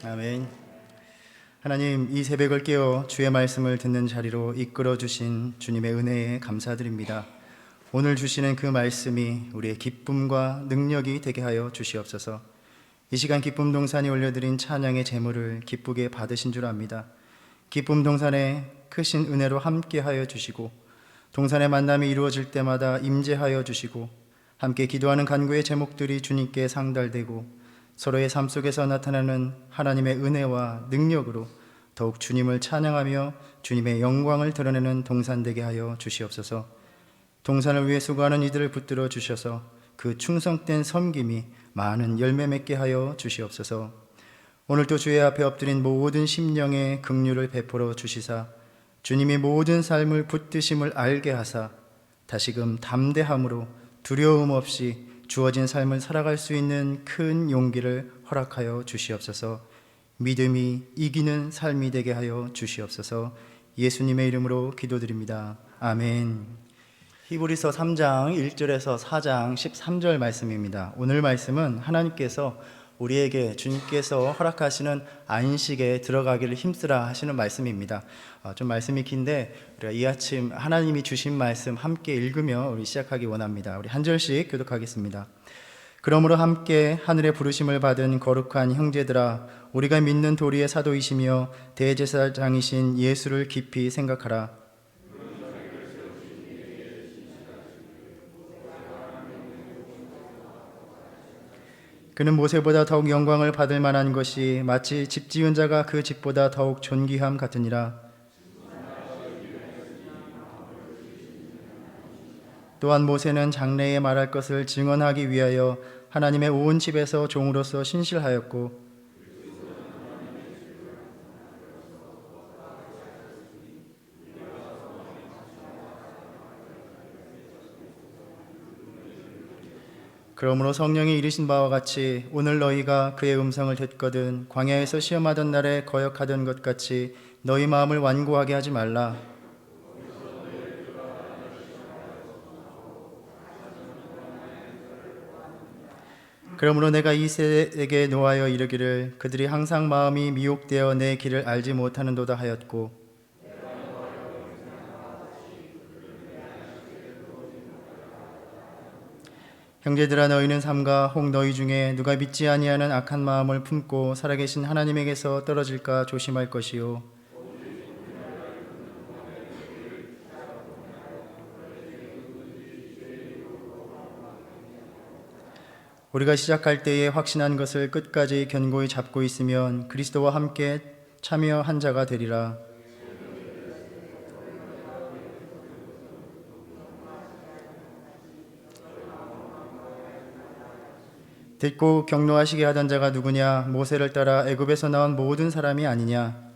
아멘. 하나님, 이 새벽을 깨워 주의 말씀을 듣는 자리로 이끌어 주신 주님의 은혜에 감사드립니다. 오늘 주시는 그 말씀이 우리의 기쁨과 능력이 되게 하여 주시옵소서. 이 시간 기쁨 동산이 올려드린 찬양의 제물을 기쁘게 받으신 줄 압니다. 기쁨 동산에 크신 은혜로 함께 하여 주시고, 동산의 만남이 이루어질 때마다 임재하여 주시고, 함께 기도하는 간구의 제목들이 주님께 상달되고 서로의 삶 속에서 나타나는 하나님의 은혜와 능력으로 더욱 주님을 찬양하며 주님의 영광을 드러내는 동산 되게 하여 주시옵소서. 동산을 위해 수고하는 이들을 붙들어 주셔서 그 충성된 섬김이 많은 열매 맺게 하여 주시옵소서. 오늘도 주의 앞에 엎드린 모든 심령의 긍휼을 베풀어 주시사 주님이 모든 삶을 붙드심을 알게 하사 다시금 담대함으로 두려움 없이 주어진 삶을 살아갈 수 있는 큰 용기를 허락하여 주시옵소서. 믿음이 이기는 삶이 되게 하여 주시옵소서. 예수님의 이름으로 기도드립니다. 아멘. 히브리서 3장 1절에서 4장 13절 말씀입니다. 오늘 말씀은 하나님께서 우리에게 주님께서 허락하시는 안식에 들어가기를 힘쓰라 하시는 말씀입니다. 좀 말씀이 긴데 우리가 이 아침 하나님이 주신 말씀 함께 읽으며 우리 시작하기 원합니다. 우리 한 절씩 교독하겠습니다. 그러므로 함께 하늘의 부르심을 받은 거룩한 형제들아, 우리가 믿는 도리의 사도이시며 대제사장이신 예수를 깊이 생각하라. 그는 모세보다 더욱 영광을 받을 만한 것이 마치 집 지은 자가 그 집보다 더욱 존귀함 같으니라. 또한 모세는 장래에 말할 것을 증언하기 위하여 하나님의 온 집에서 종으로서 신실하였고, 그러므로 성령이 이르신 바와 같이 오늘 너희가 그의 음성을 듣거든 광야에서 시험하던 날에 거역하던 것 같이 너희 마음을 완고하게 하지 말라. 그러므로 내가 이 세대에게 노하여 이르기를 그들이 항상 마음이 미혹되어 내 길을 알지 못하는도다 하였고, 형제들아, 너희는 삼가 혹 너희 중에 누가 믿지 아니하는 악한 마음을 품고 살아계신 하나님에게서 떨어질까 조심할 것이요, 우리가 시작할 때에 확신한 것을 끝까지 견고히 잡고 있으면 그리스도와 함께 참여한 자가 되리라. 듣고 경노하시게 하던 자가 누구냐? 모세를 따라 애굽에서 나온 모든 사람이 아니냐?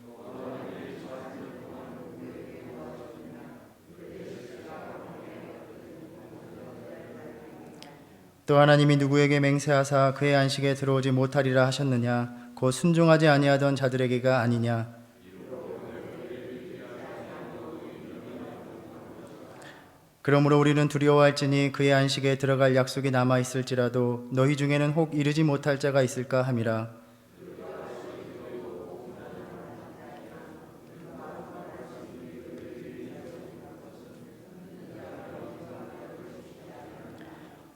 또 하나님이 누구에게 맹세하사 그의 안식에 들어오지 못하리라 하셨느냐? 곧 순종하지 아니하던 자들에게가 아니냐? 그러므로 우리는 두려워할지니 그의 안식에 들어갈 약속이 남아 있을지라도 너희 중에는 혹 이르지 못할 자가 있을까 함이라.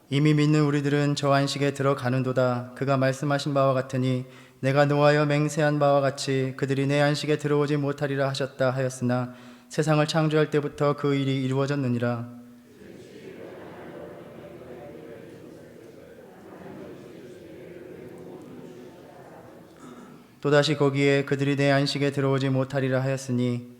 이미 믿는 우리들은 저 안식에 들어가는도다. 그가 말씀하신 바와 같으니 내가 노하여 맹세한 바와 같이 그들이 내 안식에 들어오지 못하리라 하셨다 하였으나 세상을 창조할 때부터 그 일이 이루어졌느니라. 또다시 거기에 그들이 내 안식에 들어오지 못하리라 하였으니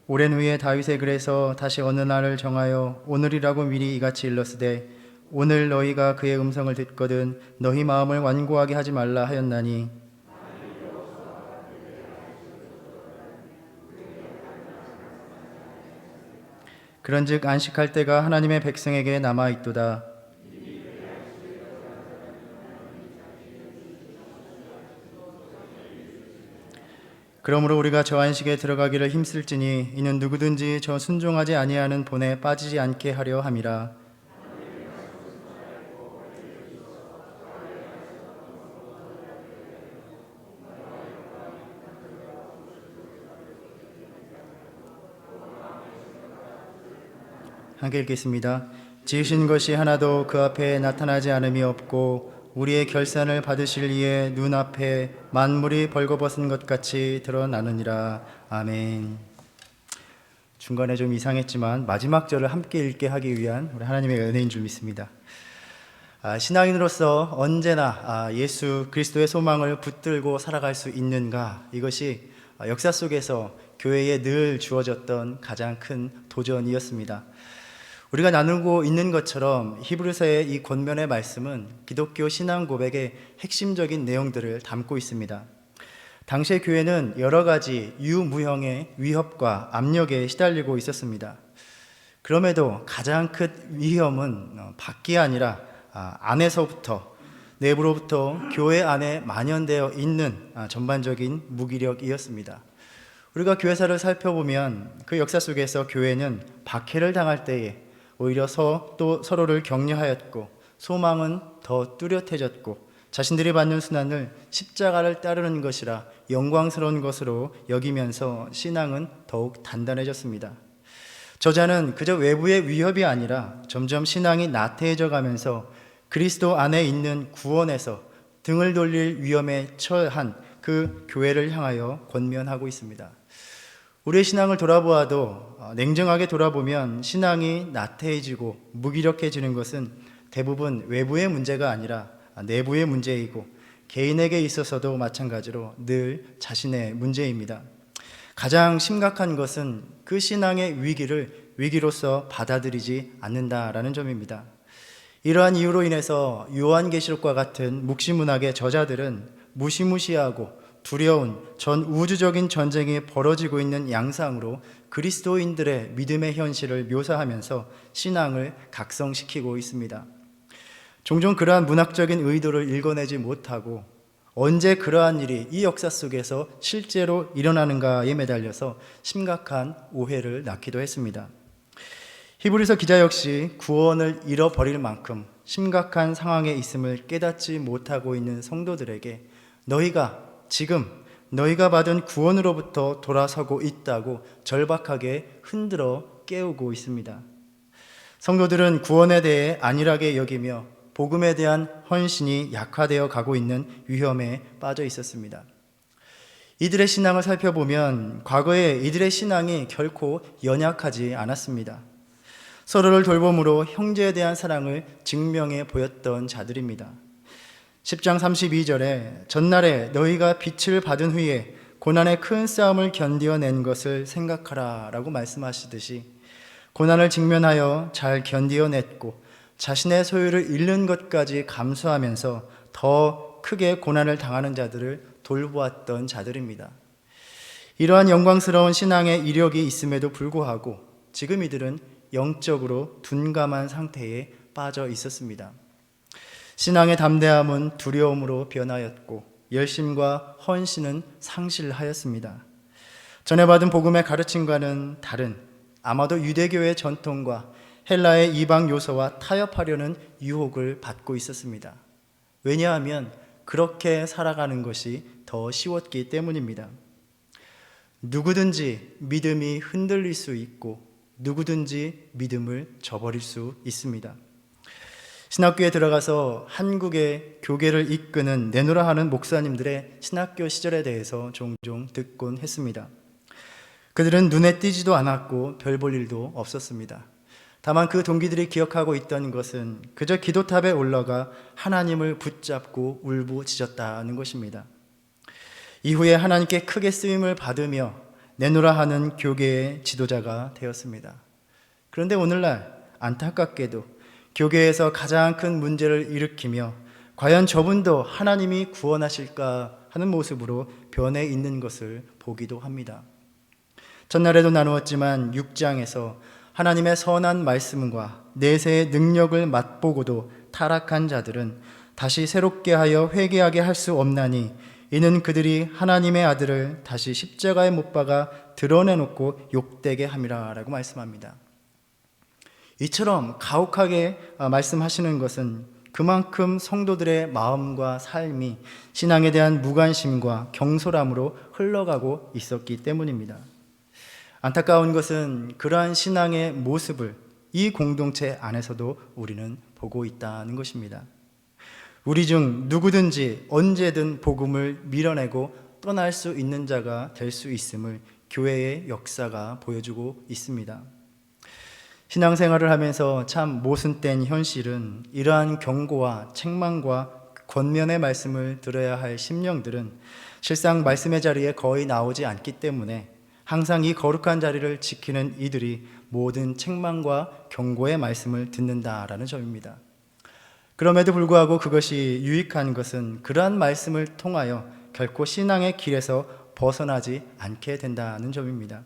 오랜 후에 다윗의 글에서 다시 어느 날을 정하여 오늘이라고 미리 이같이 일렀으되 오늘 너희가 그의 음성을 듣거든 너희 마음을 완고하게 하지 말라 하였나니, 그런즉 안식할 때가 하나님의 백성에게 남아 있도다. 그러므로 우리가 저 안식에 들어가기를 힘쓸지니 이는 누구든지 저 순종하지 아니하는 본에 빠지지 않게 하려 함이라. 함께 읽겠습니다. 지으신 것이 하나도 그 앞에 나타나지 않음이 없고 우리의 결산을 받으실 이의 눈앞에 만물이 벌거벗은 것 같이 드러나느니라. 아멘. 중간에 좀 이상했지만 마지막 절을 함께 읽게 하기 위한 우리 하나님의 은혜인 줄 믿습니다. 신앙인으로서 언제나 예수 그리스도의 소망을 붙들고 살아갈 수 있는가, 이것이 역사 속에서 교회에 늘 주어졌던 가장 큰 도전이었습니다. 우리가 나누고 있는 것처럼 히브리서의 이 권면의 말씀은 기독교 신앙 고백의 핵심적인 내용들을 담고 있습니다. 당시의 교회는 여러 가지 유무형의 위협과 압력에 시달리고 있었습니다. 그럼에도 가장 큰 위험은 밖이 아니라 안에서부터, 내부로부터 교회 안에 만연되어 있는 전반적인 무기력이었습니다. 우리가 교회사를 살펴보면 그 역사 속에서 교회는 박해를 당할 때에 오히려 또 서로를 격려하였고, 소망은 더 뚜렷해졌고, 자신들이 받는 순환을 십자가를 따르는 것이라 영광스러운 것으로 여기면서 신앙은 더욱 단단해졌습니다. 저자는 그저 외부의 위협이 아니라 점점 신앙이 나태해져 가면서 그리스도 안에 있는 구원에서 등을 돌릴 위험에 처한 그 교회를 향하여 권면하고 있습니다. 우리의 신앙을 돌아보아도 냉정하게 돌아보면 신앙이 나태해지고 무기력해지는 것은 대부분 외부의 문제가 아니라 내부의 문제이고, 개인에게 있어서도 마찬가지로 늘 자신의 문제입니다. 가장 심각한 것은 그 신앙의 위기를 위기로서 받아들이지 않는다라는 점입니다. 이러한 이유로 인해서 요한계시록과 같은 묵시문학의 저자들은 무시무시하고 두려운 전 우주적인 전쟁이 벌어지고 있는 양상으로 그리스도인들의 믿음의 현실을 묘사하면서 신앙을 각성시키고 있습니다. 종종 그러한 문학적인 의도를 읽어내지 못하고 언제 그러한 일이 이 역사 속에서 실제로 일어나는가에 매달려서 심각한 오해를 낳기도 했습니다. 히브리서 기자 역시 구원을 잃어버릴 만큼 심각한 상황에 있음을 깨닫지 못하고 있는 성도들에게 너희가 지금 너희가 받은 구원으로부터 돌아서고 있다고 절박하게 흔들어 깨우고 있습니다. 성도들은 구원에 대해 안일하게 여기며 복음에 대한 헌신이 약화되어 가고 있는 위험에 빠져 있었습니다. 이들의 신앙을 살펴보면 과거에 이들의 신앙이 결코 연약하지 않았습니다. 서로를 돌봄으로 형제에 대한 사랑을 증명해 보였던 자들입니다. 10장 32절에 전날에 너희가 빛을 받은 후에 고난의 큰 싸움을 견디어낸 것을 생각하라 라고 말씀하시듯이, 고난을 직면하여 잘 견디어냈고 자신의 소유를 잃는 것까지 감수하면서 더 크게 고난을 당하는 자들을 돌보았던 자들입니다. 이러한 영광스러운 신앙의 이력이 있음에도 불구하고 지금 이들은 영적으로 둔감한 상태에 빠져 있었습니다. 신앙의 담대함은 두려움으로 변하였고 열심과 헌신은 상실하였습니다. 전해받은 복음의 가르침과는 다른, 아마도 유대교의 전통과 헬라의 이방 요소와 타협하려는 유혹을 받고 있었습니다. 왜냐하면 그렇게 살아가는 것이 더 쉬웠기 때문입니다. 누구든지 믿음이 흔들릴 수 있고 누구든지 믿음을 저버릴 수 있습니다. 신학교에 들어가서 한국의 교계를 이끄는 내노라 하는 목사님들의 신학교 시절에 대해서 종종 듣곤 했습니다. 그들은 눈에 띄지도 않았고 별 볼 일도 없었습니다. 다만 그 동기들이 기억하고 있던 것은 그저 기도탑에 올라가 하나님을 붙잡고 울부짖었다는 것입니다. 이후에 하나님께 크게 쓰임을 받으며 내노라 하는 교계의 지도자가 되었습니다. 그런데 오늘날 안타깝게도 교계에서 가장 큰 문제를 일으키며 과연 저분도 하나님이 구원하실까 하는 모습으로 변해 있는 것을 보기도 합니다. 전날에도 나누었지만 6장에서 하나님의 선한 말씀과 내세의 능력을 맛보고도 타락한 자들은 다시 새롭게 하여 회개하게 할 수 없나니 이는 그들이 하나님의 아들을 다시 십자가에 못 박아 드러내놓고 욕되게 함이라 라고 말씀합니다. 이처럼 가혹하게 말씀하시는 것은 그만큼 성도들의 마음과 삶이 신앙에 대한 무관심과 경솔함으로 흘러가고 있었기 때문입니다. 안타까운 것은 그러한 신앙의 모습을 이 공동체 안에서도 우리는 보고 있다는 것입니다. 우리 중 누구든지 언제든 복음을 밀어내고 떠날 수 있는 자가 될 수 있음을 교회의 역사가 보여주고 있습니다. 신앙생활을 하면서 참 모순된 현실은 이러한 경고와 책망과 권면의 말씀을 들어야 할 심령들은 실상 말씀의 자리에 거의 나오지 않기 때문에 항상 이 거룩한 자리를 지키는 이들이 모든 책망과 경고의 말씀을 듣는다라는 점입니다. 그럼에도 불구하고 그것이 유익한 것은 그러한 말씀을 통하여 결코 신앙의 길에서 벗어나지 않게 된다는 점입니다.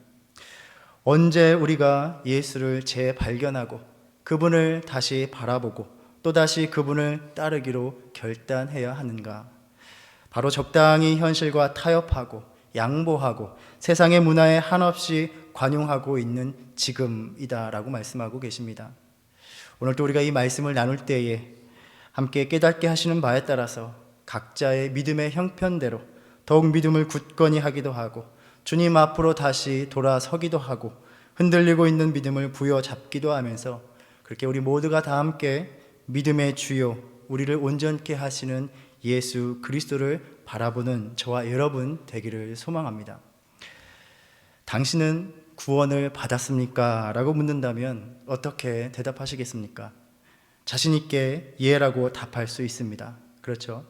언제 우리가 예수를 재발견하고 그분을 다시 바라보고 또다시 그분을 따르기로 결단해야 하는가? 바로 적당히 현실과 타협하고 양보하고 세상의 문화에 한없이 관용하고 있는 지금이다라고 말씀하고 계십니다. 오늘도 우리가 이 말씀을 나눌 때에 함께 깨닫게 하시는 바에 따라서 각자의 믿음의 형편대로 더욱 믿음을 굳건히 하기도 하고 주님 앞으로 다시 돌아서기도 하고 흔들리고 있는 믿음을 부여잡기도 하면서 그렇게 우리 모두가 다 함께 믿음의 주요 우리를 온전케 하시는 예수 그리스도를 바라보는 저와 여러분 되기를 소망합니다. 당신은 구원을 받았습니까? 라고 묻는다면 어떻게 대답하시겠습니까? 자신 있게 예라고 답할 수 있습니다. 그렇죠?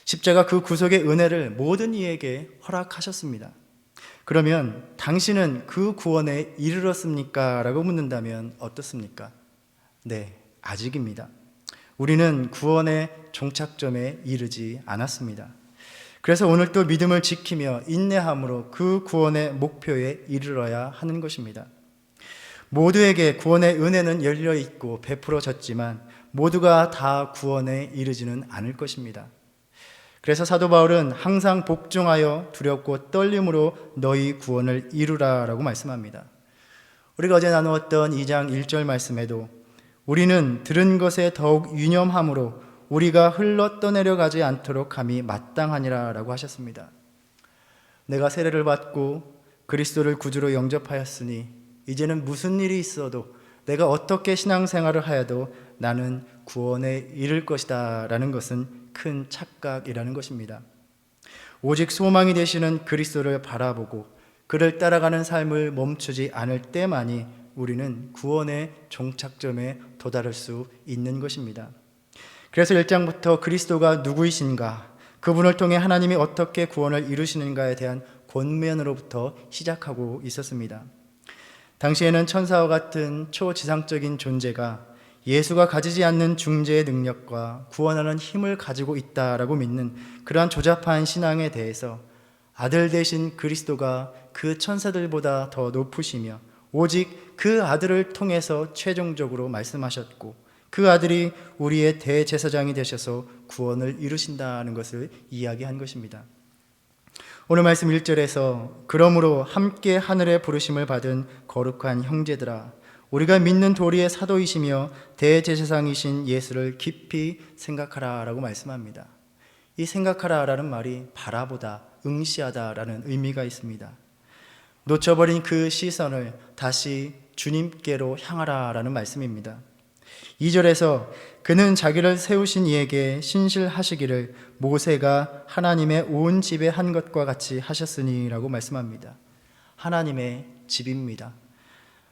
십자가 그 구속의 은혜를 모든 이에게 허락하셨습니다. 그러면 당신은 그 구원에 이르렀습니까? 라고 묻는다면 어떻습니까? 네, 아직입니다. 우리는 구원의 종착점에 이르지 않았습니다. 그래서 오늘 또 믿음을 지키며 인내함으로 그 구원의 목표에 이르러야 하는 것입니다. 모두에게 구원의 은혜는 열려있고 베풀어졌지만 모두가 다 구원에 이르지는 않을 것입니다. 그래서 사도 바울은 항상 복종하여 두렵고 떨림으로 너희 구원을 이루라 라고 말씀합니다. 우리가 어제 나누었던 2장 1절 말씀에도 우리는 들은 것에 더욱 유념함으로 우리가 흘러 떠내려가지 않도록 함이 마땅하니라 라고 하셨습니다. 내가 세례를 받고 그리스도를 구주로 영접하였으니 이제는 무슨 일이 있어도 내가 어떻게 신앙생활을 하여도 나는 구원에 이를 것이다 라는 것은 큰 착각이라는 것입니다. 오직 소망이 되시는 그리스도를 바라보고 그를 따라가는 삶을 멈추지 않을 때만이 우리는 구원의 종착점에 도달할 수 있는 것입니다. 그래서 1장부터 그리스도가 누구이신가, 그분을 통해 하나님이 어떻게 구원을 이루시는가에 대한 권면으로부터 시작하고 있었습니다. 당시에는 천사와 같은 초지상적인 존재가 예수가 가지지 않는 중재의 능력과 구원하는 힘을 가지고 있다라고 믿는 그러한 조잡한 신앙에 대해서 아들 되신 그리스도가 그 천사들보다 더 높으시며 오직 그 아들을 통해서 최종적으로 말씀하셨고 그 아들이 우리의 대제사장이 되셔서 구원을 이루신다는 것을 이야기한 것입니다. 오늘 말씀 1절에서 그러므로 함께 하늘의 부르심을 받은 거룩한 형제들아 우리가 믿는 도리의 사도이시며 대제사장이신 예수를 깊이 생각하라 라고 말씀합니다. 이 생각하라 라는 말이 바라보다, 응시하다 라는 의미가 있습니다. 놓쳐버린 그 시선을 다시 주님께로 향하라 라는 말씀입니다. 2절에서 그는 자기를 세우신 이에게 신실하시기를 모세가 하나님의 온 집에 한 것과 같이 하셨으니 라고 말씀합니다. 하나님의 집입니다.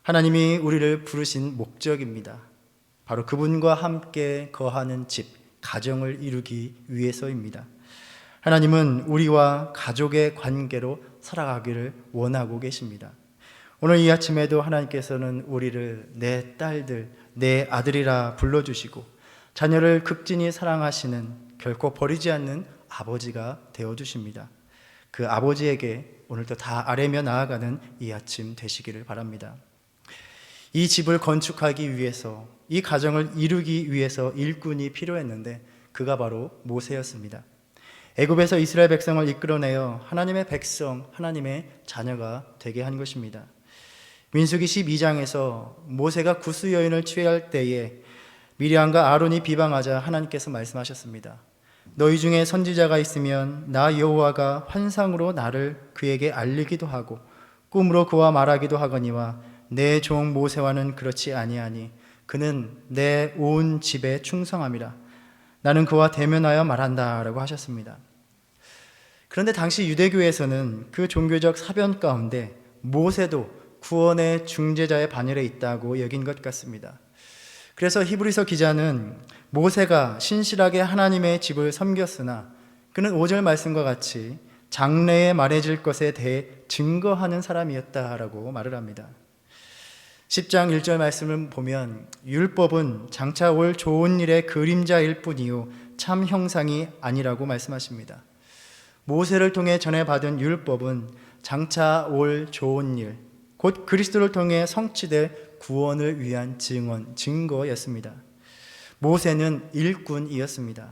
하나님이 우리를 부르신 목적입니다. 바로 그분과 함께 거하는 집, 가정을 이루기 위해서입니다. 하나님은 우리와 가족의 관계로 살아가기를 원하고 계십니다. 오늘 이 아침에도 하나님께서는 우리를 내 딸들, 내 아들이라 불러주시고 자녀를 극진히 사랑하시는 결코 버리지 않는 아버지가 되어주십니다. 그 아버지에게 오늘도 다 아뢰며 나아가는 이 아침 되시기를 바랍니다. 이 집을 건축하기 위해서, 이 가정을 이루기 위해서 일꾼이 필요했는데 그가 바로 모세였습니다. 애굽에서 이스라엘 백성을 이끌어내어 하나님의 백성, 하나님의 자녀가 되게 한 것입니다. 민수기 12장에서 모세가 구스 여인을 취할 때에 미리암과 아론이 비방하자 하나님께서 말씀하셨습니다. 너희 중에 선지자가 있으면 나 여호와가 환상으로 나를 그에게 알리기도 하고 꿈으로 그와 말하기도 하거니와 내 종 모세와는 그렇지 아니하니 그는 내 온 집에 충성함이라. 나는 그와 대면하여 말한다 라고 하셨습니다. 그런데 당시 유대교에서는 그 종교적 사변 가운데 모세도 구원의 중재자의 반열에 있다고 여긴 것 같습니다. 그래서 히브리서 기자는 모세가 신실하게 하나님의 집을 섬겼으나 그는 5절 말씀과 같이 장래에 말해질 것에 대해 증거하는 사람이었다라고 말을 합니다. 10장 1절 말씀을 보면 율법은 장차 올 좋은 일의 그림자일 뿐이요 참 형상이 아니라고 말씀하십니다. 모세를 통해 전해받은 율법은 장차 올 좋은 일, 곧 그리스도를 통해 성취될 구원을 위한 증거였습니다. 모세는 일꾼이었습니다.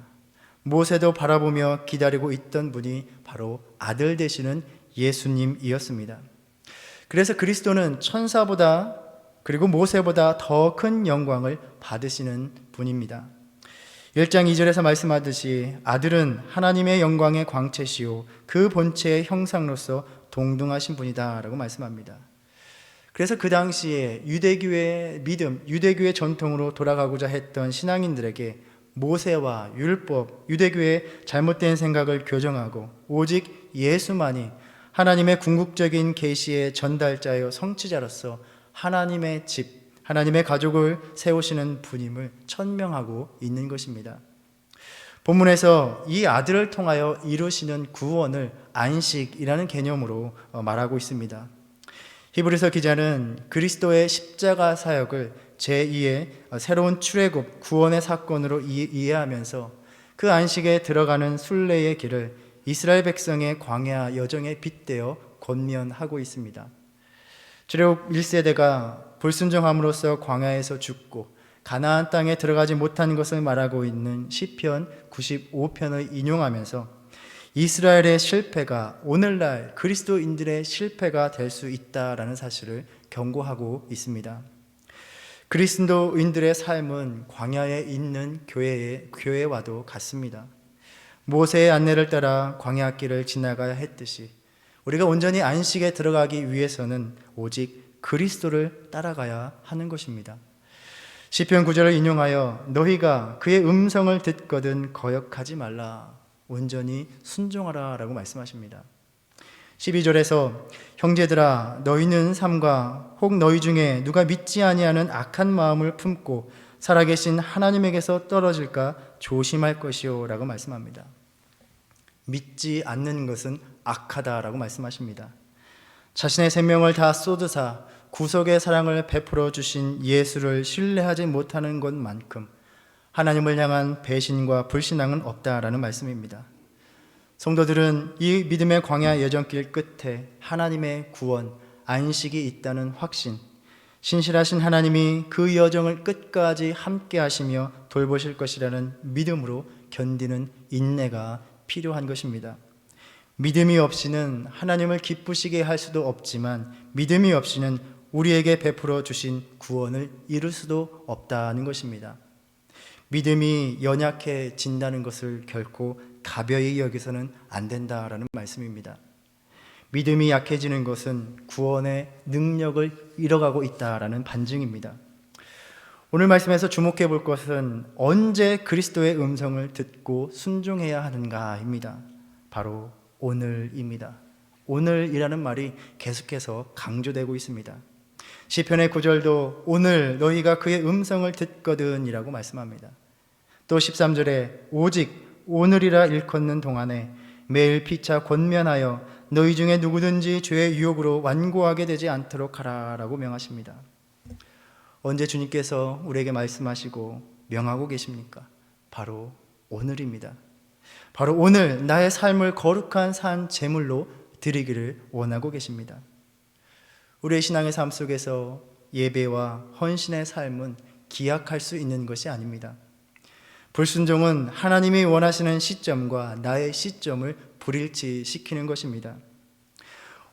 모세도 바라보며 기다리고 있던 분이 바로 아들 되시는 예수님이었습니다. 그래서 그리스도는 천사보다 그리고 모세보다 더 큰 영광을 받으시는 분입니다. 1장 2절에서 말씀하듯이 아들은 하나님의 영광의 광채시요 그 본체의 형상으로서 동등하신 분이다 라고 말씀합니다. 그래서 그 당시에 유대교의 믿음, 유대교의 전통으로 돌아가고자 했던 신앙인들에게 모세와 율법, 유대교의 잘못된 생각을 교정하고 오직 예수만이 하나님의 궁극적인 계시의 전달자요 성취자로서 하나님의 집, 하나님의 가족을 세우시는 분임을 천명하고 있는 것입니다. 본문에서 이 아들을 통하여 이루시는 구원을 안식이라는 개념으로 말하고 있습니다. 히브리서 기자는 그리스도의 십자가 사역을 제2의 새로운 출애굽 구원의 사건으로 이해하면서 그 안식에 들어가는 순례의 길을 이스라엘 백성의 광야 여정에 빗대어 권면하고 있습니다. 출애굽 1세대가 불순종함으로써 광야에서 죽고 가나안 땅에 들어가지 못한 것을 말하고 있는 시편 95편을 인용하면서 이스라엘의 실패가 오늘날 그리스도인들의 실패가 될 수 있다라는 사실을 경고하고 있습니다. 그리스도인들의 삶은 광야에 있는 교회와도 같습니다. 모세의 안내를 따라 광야길을 지나가야 했듯이 우리가 온전히 안식에 들어가기 위해서는 오직 그리스도를 따라가야 하는 것입니다. 시편 9절을 인용하여 너희가 그의 음성을 듣거든 거역하지 말라 온전히 순종하라 라고 말씀하십니다. 12절에서 형제들아 너희는 삼가 혹 너희 중에 누가 믿지 아니하는 악한 마음을 품고 살아계신 하나님에게서 떨어질까 조심할 것이요 라고 말씀합니다. 믿지 않는 것은 악하다라고 말씀하십니다. 자신의 생명을 다 쏟으사 구속의 사랑을 베풀어 주신 예수를 신뢰하지 못하는 것만큼 하나님을 향한 배신과 불신앙은 없다라는 말씀입니다. 성도들은 이 믿음의 광야 여정길 끝에 하나님의 구원, 안식이 있다는 확신, 신실하신 하나님이 그 여정을 끝까지 함께 하시며 돌보실 것이라는 믿음으로 견디는 인내가 필요한 것입니다. 믿음이 없이는 하나님을 기쁘시게 할 수도 없지만 믿음이 없이는 우리에게 베풀어 주신 구원을 이룰 수도 없다는 것입니다. 믿음이 연약해진다는 것을 결코 가벼이 여기서는 안 된다라는 말씀입니다. 믿음이 약해지는 것은 구원의 능력을 잃어가고 있다라는 반증입니다. 오늘 말씀에서 주목해 볼 것은 언제 그리스도의 음성을 듣고 순종해야 하는가입니다. 바로 오늘입니다. 오늘이라는 말이 계속해서 강조되고 있습니다. 시편의 9절도 오늘 너희가 그의 음성을 듣거든 이라고 말씀합니다. 또 13절에 오직 오늘이라 일컫는 동안에 매일 피차 권면하여 너희 중에 누구든지 죄의 유혹으로 완고하게 되지 않도록 하라 라고 명하십니다. 언제 주님께서 우리에게 말씀하시고 명하고 계십니까? 바로 오늘입니다. 바로 오늘 나의 삶을 거룩한 산 제물로 드리기를 원하고 계십니다. 우리의 신앙의 삶 속에서 예배와 헌신의 삶은 기약할 수 있는 것이 아닙니다. 불순종은 하나님이 원하시는 시점과 나의 시점을 불일치시키는 것입니다.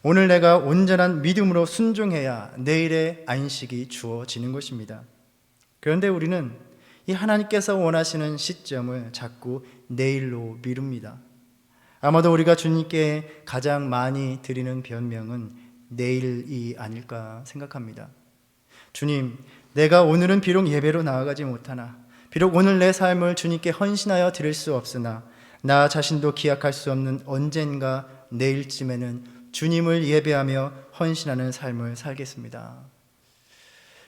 오늘 내가 온전한 믿음으로 순종해야 내일의 안식이 주어지는 것입니다. 그런데 우리는 이 하나님께서 원하시는 시점을 자꾸 내일로 미룹니다. 아마도 우리가 주님께 가장 많이 드리는 변명은 내일이 아닐까 생각합니다. 주님, 내가 오늘은 비록 예배로 나아가지 못하나, 비록 오늘 내 삶을 주님께 헌신하여 드릴 수 없으나, 나 자신도 기약할 수 없는 언젠가 내일쯤에는 주님을 예배하며 헌신하는 삶을 살겠습니다.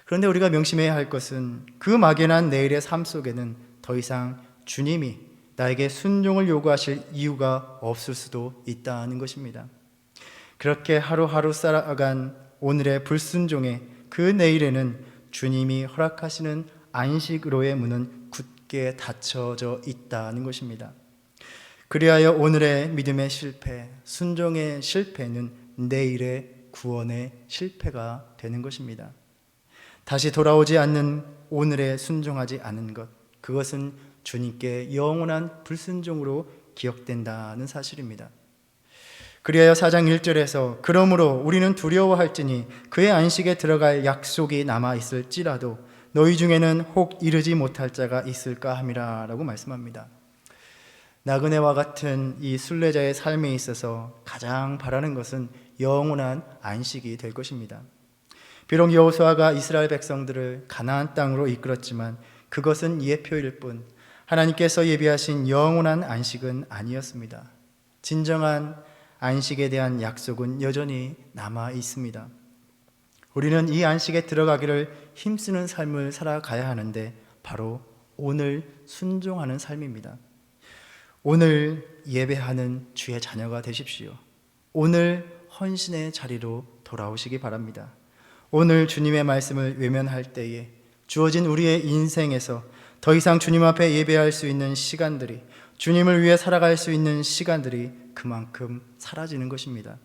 그런데 우리가 명심해야 할 것은 그 막연한 내일의 삶 속에는 더 이상 주님이 나에게 순종을 요구하실 이유가 없을 수도 있다는 것입니다. 그렇게 하루하루 살아간 오늘의 불순종의 그 내일에는 주님이 허락하시는 안식으로의 문은 굳게 닫혀져 있다는 것입니다. 그리하여 오늘의 믿음의 실패, 순종의 실패는 내일의 구원의 실패가 되는 것입니다. 다시 돌아오지 않는 오늘에 순종하지 않은 것, 그것은 주님께 영원한 불순종으로 기억된다는 사실입니다. 그리하여 4장 1절에서 그러므로 우리는 두려워할지니 그의 안식에 들어갈 약속이 남아있을지라도 너희 중에는 혹 이르지 못할 자가 있을까 함이라 라고 말씀합니다. 나그네와 같은 이 순례자의 삶에 있어서 가장 바라는 것은 영원한 안식이 될 것입니다. 비록 여호수아가 이스라엘 백성들을 가나안 땅으로 이끌었지만 그것은 예표일 뿐 하나님께서 예비하신 영원한 안식은 아니었습니다. 진정한 안식에 대한 약속은 여전히 남아 있습니다. 우리는 이 안식에 들어가기를 힘쓰는 삶을 살아가야 하는데 바로 오늘 순종하는 삶입니다. 오늘 예배하는 주의 자녀가 되십시오. 오늘 헌신의 자리로 돌아오시기 바랍니다. 오늘 주님의 말씀을 외면할 때에 주어진 우리의 인생에서 더 이상 주님 앞에 예배할 수 있는 시간들이, 주님을 위해 살아갈 수 있는 시간들이 그만큼 사라지는 것입니다.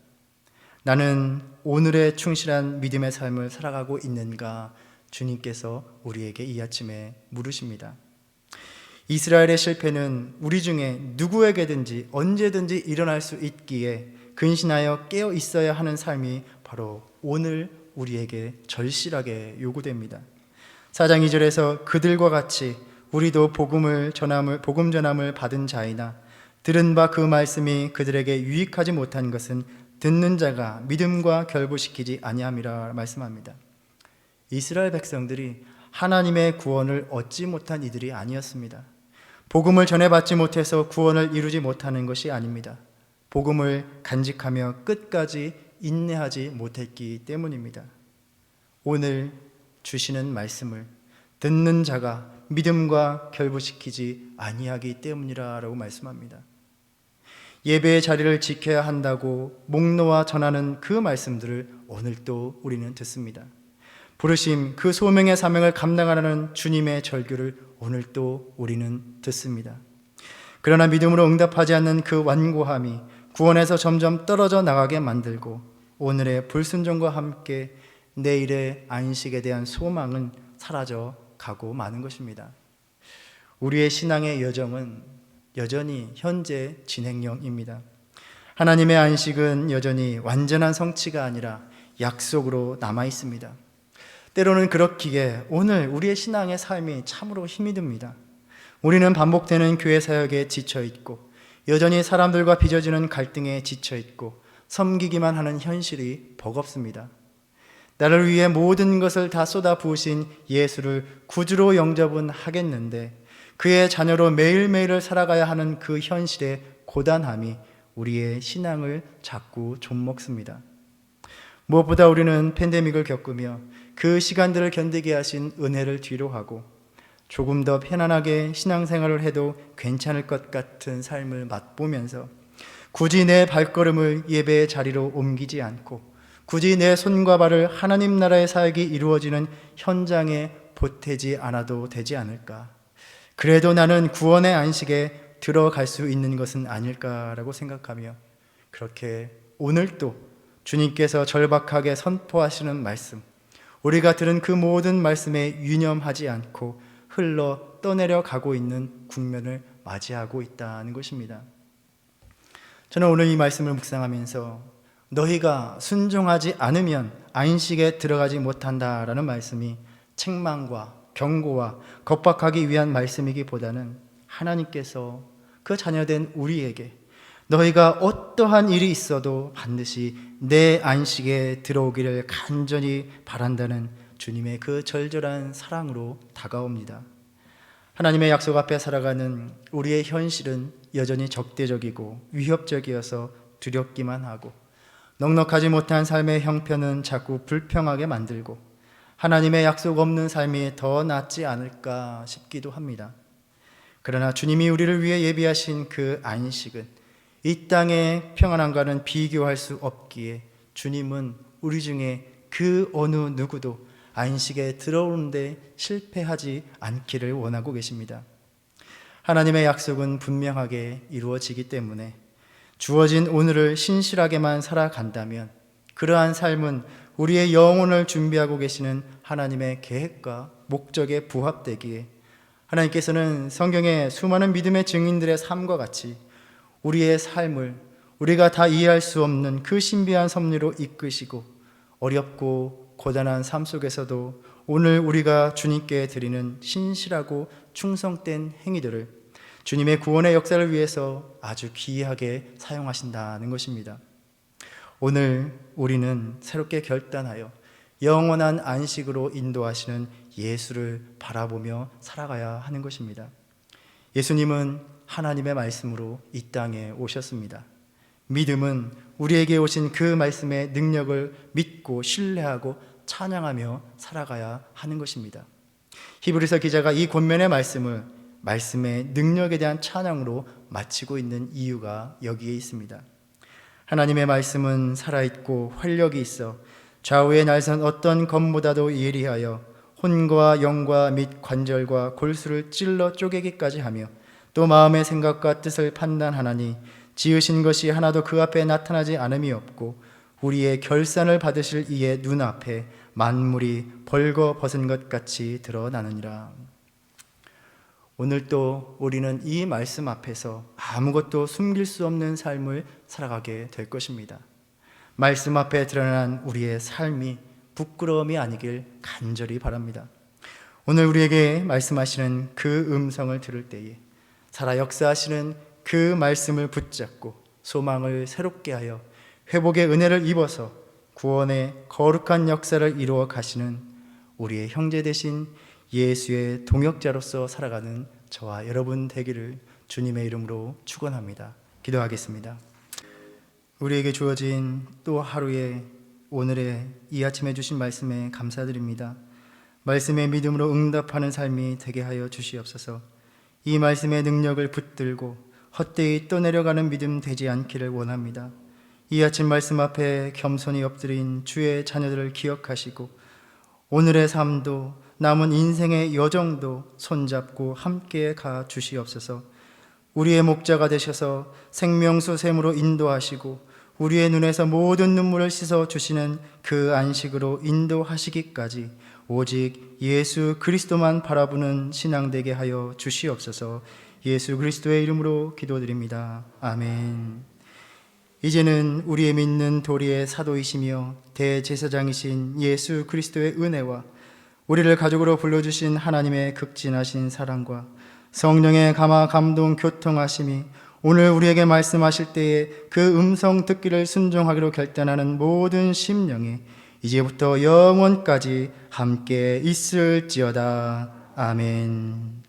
나는 오늘의 충실한 믿음의 삶을 살아가고 있는가? 주님께서 우리에게 이 아침에 물으십니다. 이스라엘의 실패는 우리 중에 누구에게든지 언제든지 일어날 수 있기에 근신하여 깨어 있어야 하는 삶이 바로 오늘 우리에게 절실하게 요구됩니다. 4장 2절에서 그들과 같이 우리도 복음 전함을 받은 자이나 들은 바 그 말씀이 그들에게 유익하지 못한 것은 듣는 자가 믿음과 결부시키지 아니함이라 말씀합니다. 이스라엘 백성들이 하나님의 구원을 얻지 못한 이들이 아니었습니다. 복음을 전해받지 못해서 구원을 이루지 못하는 것이 아닙니다. 복음을 간직하며 끝까지 인내하지 못했기 때문입니다. 오늘 주시는 말씀을 듣는 자가 믿음과 결부시키지 아니하기 때문이라고 말씀합니다. 예배의 자리를 지켜야 한다고 목놓아 전하는 그 말씀들을 오늘도 우리는 듣습니다. 부르심, 그 소명의 사명을 감당하라는 주님의 절규를 오늘도 우리는 듣습니다. 그러나 믿음으로 응답하지 않는 그 완고함이 구원에서 점점 떨어져 나가게 만들고 오늘의 불순종과 함께 내일의 안식에 대한 소망은 사라져 가고 마는 것입니다. 우리의 신앙의 여정은 여전히 현재 진행형입니다. 하나님의 안식은 여전히 완전한 성취가 아니라 약속으로 남아 있습니다. 때로는 그렇기에 오늘 우리의 신앙의 삶이 참으로 힘이 듭니다. 우리는 반복되는 교회 사역에 지쳐있고 여전히 사람들과 빚어지는 갈등에 지쳐있고 섬기기만 하는 현실이 버겁습니다. 나를 위해 모든 것을 다 쏟아부으신 예수를 구주로 영접은 하겠는데 그의 자녀로 매일매일을 살아가야 하는 그 현실의 고단함이 우리의 신앙을 자꾸 좀먹습니다. 무엇보다 우리는 팬데믹을 겪으며 그 시간들을 견디게 하신 은혜를 뒤로하고 조금 더 편안하게 신앙생활을 해도 괜찮을 것 같은 삶을 맛보면서 굳이 내 발걸음을 예배의 자리로 옮기지 않고 굳이 내 손과 발을 하나님 나라의 사역이 이루어지는 현장에 보태지 않아도 되지 않을까. 그래도 나는 구원의 안식에 들어갈 수 있는 것은 아닐까라고 생각하며 그렇게 오늘도 주님께서 절박하게 선포하시는 말씀, 우리가 들은 그 모든 말씀에 유념하지 않고 흘러 떠내려가고 있는 국면을 맞이하고 있다는 것입니다. 저는 오늘 이 말씀을 묵상하면서 너희가 순종하지 않으면 안식에 들어가지 못한다라는 말씀이 책망과 경고와 겁박하기 위한 말씀이기보다는 하나님께서 그 자녀된 우리에게 너희가 어떠한 일이 있어도 반드시 내 안식에 들어오기를 간절히 바란다는 주님의 그 절절한 사랑으로 다가옵니다. 하나님의 약속 앞에 살아가는 우리의 현실은 여전히 적대적이고 위협적이어서 두렵기만 하고, 넉넉하지 못한 삶의 형편은 자꾸 불평하게 만들고 하나님의 약속 없는 삶이 더 낫지 않을까 싶기도 합니다. 그러나 주님이 우리를 위해 예비하신 그 안식은 이 땅의 평안함과는 비교할 수 없기에 주님은 우리 중에 그 어느 누구도 안식에 들어오는데 실패하지 않기를 원하고 계십니다. 하나님의 약속은 분명하게 이루어지기 때문에 주어진 오늘을 신실하게만 살아간다면 그러한 삶은 우리의 영혼을 준비하고 계시는 하나님의 계획과 목적에 부합되기에 하나님께서는 성경의 수많은 믿음의 증인들의 삶과 같이 우리의 삶을 우리가 다 이해할 수 없는 그 신비한 섭리로 이끄시고 어렵고 고단한 삶 속에서도 오늘 우리가 주님께 드리는 신실하고 충성된 행위들을 주님의 구원의 역사를 위해서 아주 귀하게 사용하신다는 것입니다. 오늘 우리는 새롭게 결단하여 영원한 안식으로 인도하시는 예수를 바라보며 살아가야 하는 것입니다. 예수님은 하나님의 말씀으로 이 땅에 오셨습니다. 믿음은 우리에게 오신 그 말씀의 능력을 믿고 신뢰하고 찬양하며 살아가야 하는 것입니다. 히브리서 기자가 이 권면의 말씀을 말씀의 능력에 대한 찬양으로 마치고 있는 이유가 여기에 있습니다. 하나님의 말씀은 살아있고 활력이 있어 좌우에 날선 어떤 검보다도 예리하여 혼과 영과 및 관절과 골수를 찔러 쪼개기까지 하며 또 마음의 생각과 뜻을 판단하나니 지으신 것이 하나도 그 앞에 나타나지 않음이 없고 우리의 결산을 받으실 이의 눈앞에 만물이 벌거벗은 것 같이 드러나느니라. 오늘 또 우리는 이 말씀 앞에서 아무것도 숨길 수 없는 삶을 살아가게 될 것입니다. 말씀 앞에 드러난 우리의 삶이 부끄러움이 아니길 간절히 바랍니다. 오늘 우리에게 말씀하시는 그 음성을 들을 때에 살아 역사하시는 그 말씀을 붙잡고 소망을 새롭게 하여 회복의 은혜를 입어서 구원의 거룩한 역사를 이루어 가시는 우리의 형제 되신 예수의 동역자로서 살아가는 저와 여러분 되기를 주님의 이름으로 축원합니다. 기도하겠습니다. 우리에게 주어진 또 하루의 오늘의 이 아침에 주신 말씀에 감사드립니다. 말씀의 믿음으로 응답하는 삶이 되게 하여 주시옵소서. 이 말씀의 능력을 붙들고 헛되이 떠내려가는 믿음 되지 않기를 원합니다. 이 아침 말씀 앞에 겸손히 엎드린 주의 자녀들을 기억하시고 오늘의 삶도 남은 인생의 여정도 손잡고 함께 가 주시옵소서. 우리의 목자가 되셔서 생명수 샘으로 인도하시고 우리의 눈에서 모든 눈물을 씻어 주시는 그 안식으로 인도하시기까지 오직 예수 그리스도만 바라보는 신앙 되게 하여 주시옵소서. 예수 그리스도의 이름으로 기도드립니다. 아멘. 이제는 우리의 믿는 도리의 사도이시며 대제사장이신 예수 그리스도의 은혜와 우리를 가족으로 불러주신 하나님의 극진하신 사랑과 성령의 감화 감동 교통하심이 오늘 우리에게 말씀하실 때에 그 음성 듣기를 순종하기로 결단하는 모든 심령이 이제부터 영원까지 함께 있을지어다. 아멘.